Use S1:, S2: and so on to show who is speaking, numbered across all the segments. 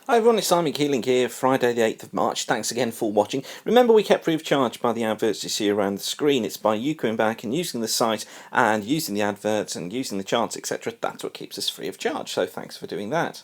S1: Hi everyone, it's Simon Keeling here, Friday the 8th of March. Thanks again for watching. Remember, we kept free of charge by the adverts you see around the screen. It's by you coming back and using the site and using the adverts and using the charts, etc. That's what keeps us free of charge, so thanks for doing that.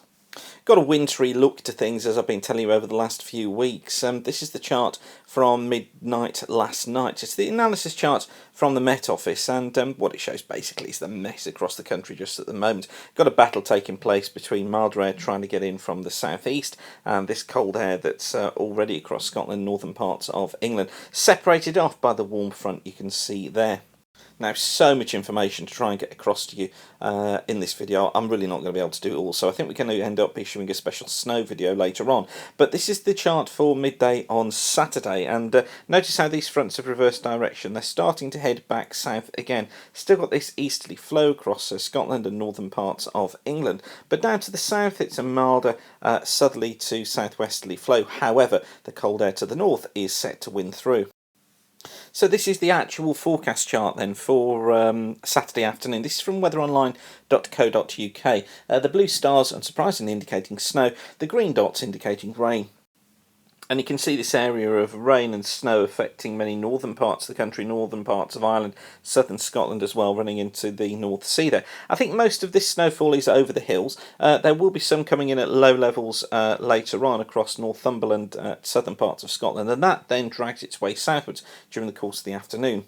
S1: Got a wintry look to things, as I've been telling you over the last few weeks. This is the chart from midnight last night. It's the analysis chart from the Met Office, and what it shows basically is the mess across the country just at the moment. Got a battle taking place between milder air trying to get in from the southeast and this cold air that's already across Scotland, northern parts of England, separated off by the warm front you can see there. Now, so much information to try and get across to you in this video. I'm really not going to be able to do it all, so I think we're going to end up issuing a special snow video later on. But this is the chart for midday on Saturday, and notice how these fronts have reversed direction. They're starting to head back south again. Still got this easterly flow across Scotland and northern parts of England, but down to the south it's a milder southerly to southwesterly flow. However, the cold air to the north is set to win through. So this is the actual forecast chart then for Saturday afternoon. This is from weatheronline.co.uk. The blue stars, unsurprisingly, indicating snow. The green dots indicating rain. And you can see this area of rain and snow affecting many northern parts of the country, northern parts of Ireland, southern Scotland as well, running into the North Sea there. I think most of this snowfall is over the hills. There will be some coming in at low levels later on across Northumberland, southern parts of Scotland, and that then drags its way southwards during the course of the afternoon.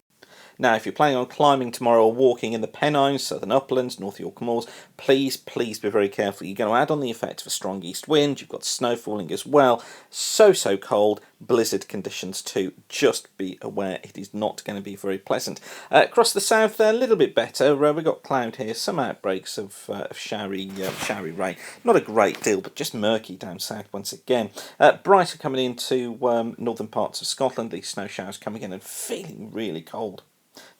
S1: Now, if you're planning on climbing tomorrow or walking in the Pennines, Southern Uplands, North York Moors, please be very careful. You're going to add on the effect of a strong east wind. You've got snow falling as well. So cold. Blizzard conditions too. Just be aware it is not going to be very pleasant. Across the south, a little bit better. We've got cloud here. Some outbreaks of showery rain. Not a great deal, but just murky down south once again. Brighter coming into northern parts of Scotland. These snow showers coming in and feeling really cold.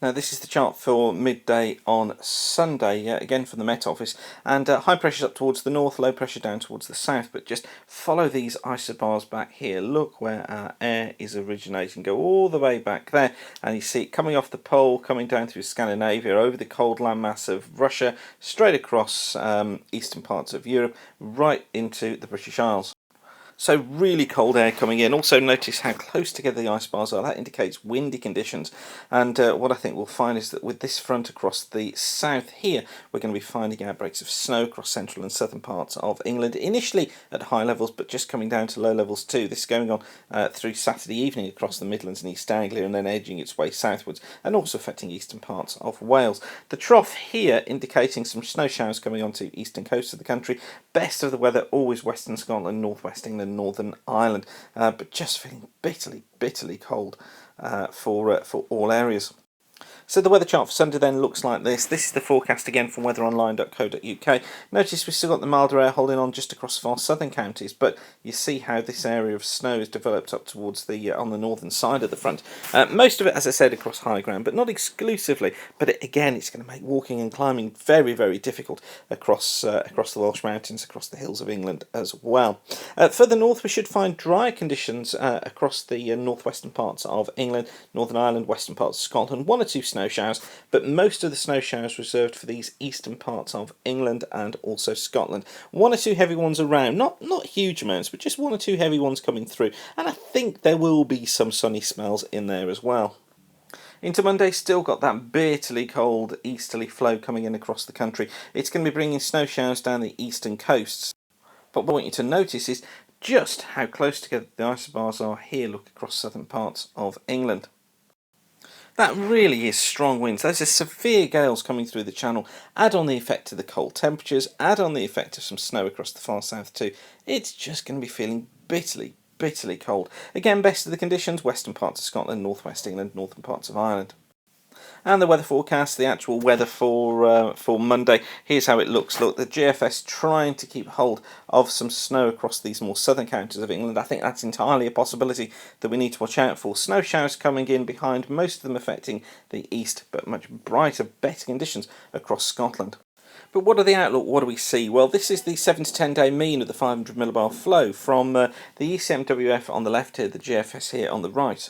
S1: Now, this is the chart for midday on Sunday, again from the Met Office, and high pressure up towards the north, low pressure down towards the south, but just follow these isobars back here. Look where our air is originating. Go all the way back there, and you see it coming off the pole, coming down through Scandinavia, over the cold landmass of Russia, straight across eastern parts of Europe, right into the British Isles. So really cold air coming in. Also notice how close together the ice bars are. That indicates windy conditions. And what I think we'll find is that with this front across the south here, we're going to be finding outbreaks of snow across central and southern parts of England. Initially at high levels, but just coming down to low levels too. This is going on through Saturday evening across the Midlands and East Anglia, and then edging its way southwards, and also affecting eastern parts of Wales. The trough here indicating some snow showers coming onto eastern coast of the country. Best of the weather always western Scotland, northwest England, Northern Ireland, but just feeling bitterly cold for all areas. So the weather chart for Sunday then looks like this. This is the forecast again from weatheronline.co.uk. Notice we've still got the milder air holding on just across far southern counties, but you see how this area of snow is developed up towards the on the northern side of the front. Most of it, as I said, across high ground, but not exclusively. But again, it's going to make walking and climbing very difficult across the Welsh Mountains, across the hills of England as well. Further north, we should find drier conditions across the northwestern parts of England, Northern Ireland, western parts of Scotland. One or two snow showers, but most of the snow showers reserved for these eastern parts of England and also Scotland. One or two heavy ones around, not huge amounts, but just one or two heavy ones coming through, and I think there will be some sunny spells in there as well. Into Monday, still got that bitterly cold easterly flow coming in across the country. It's going to be bringing snow showers down the eastern coasts, but what I want you to notice is just how close together the isobars are here. Look across southern parts of England. That really is strong winds. Those are severe gales coming through the channel. Add on the effect of the cold temperatures, add on the effect of some snow across the far south too. It's just going to be feeling bitterly cold. Again, best of the conditions, western parts of Scotland, northwest England, northern parts of Ireland. And the weather forecast, the actual weather for Monday, here's how it looks. Look, the GFS trying to keep hold of some snow across these more southern counties of England. I think that's entirely a possibility that we need to watch out for. Snow showers coming in behind, most of them affecting the east, but much brighter, better conditions across Scotland. But what are the outlook? What do we see? Well, this is the 7 to 10 day mean of the 500 millibar flow from the ECMWF on the left here, the GFS here on the right.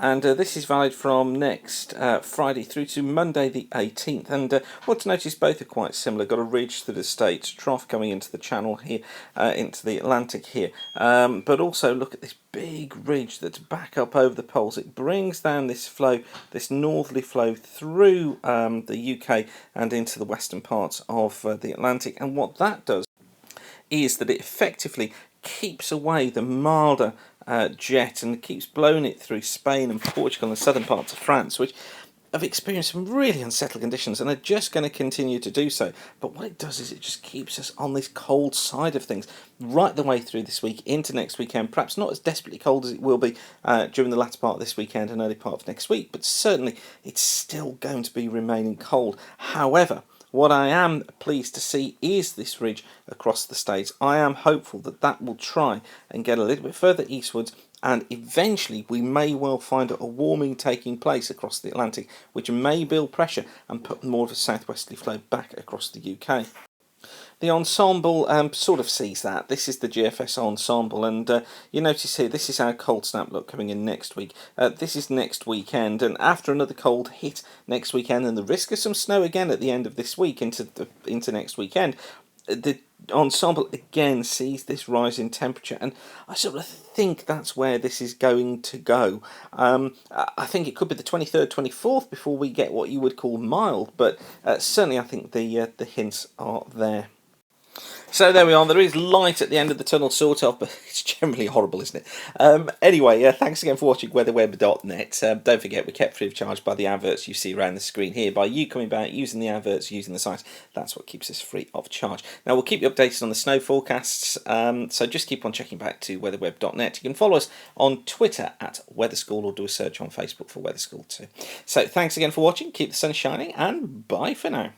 S1: and this is valid from next Friday through to Monday the 18th. And what to notice, both are quite similar. Got a ridge through the States, trough coming into the channel here, into the Atlantic here. But also look at this big ridge that's back up over the poles. It brings down this flow, this northerly flow through the UK and into the western parts of the Atlantic. And what that does is that it effectively keeps away the milder jet and keeps blowing it through Spain and Portugal and the southern parts of France, which have experienced some really unsettled conditions and are just going to continue to do so. But what it does is it just keeps us on this cold side of things right the way through this week into next weekend. Perhaps not as desperately cold as it will be during the latter part of this weekend and early part of next week, but certainly it's still going to be remaining cold. However, what I am pleased to see is this ridge across the States. I am hopeful that that will try and get a little bit further eastwards, and eventually we may well find a warming taking place across the Atlantic, which may build pressure and put more of a southwesterly flow back across the UK. The ensemble sort of sees that. This is the GFS ensemble, and you notice here this is our cold snap look coming in next week. This is next weekend, and after another cold hit next weekend and the risk of some snow again at the end of this week into next weekend, the ensemble again sees this rise in temperature, and I sort of think that's where this is going to go. I think it could be the 23rd, 24th before we get what you would call mild, but certainly I think the hints are there. So there we are. There is light at the end of the tunnel, sort of, but it's generally horrible, isn't it? Anyway, thanks again for watching weatherweb.net. Don't forget, we're kept free of charge by the adverts you see around the screen here. By you coming back, using the adverts, using the site, that's what keeps us free of charge. Now, we'll keep you updated on the snow forecasts, so just keep on checking back to weatherweb.net. You can follow us on Twitter at Weather School, or do a search on Facebook for Weather School too. So thanks again for watching. Keep the sun shining, and bye for now.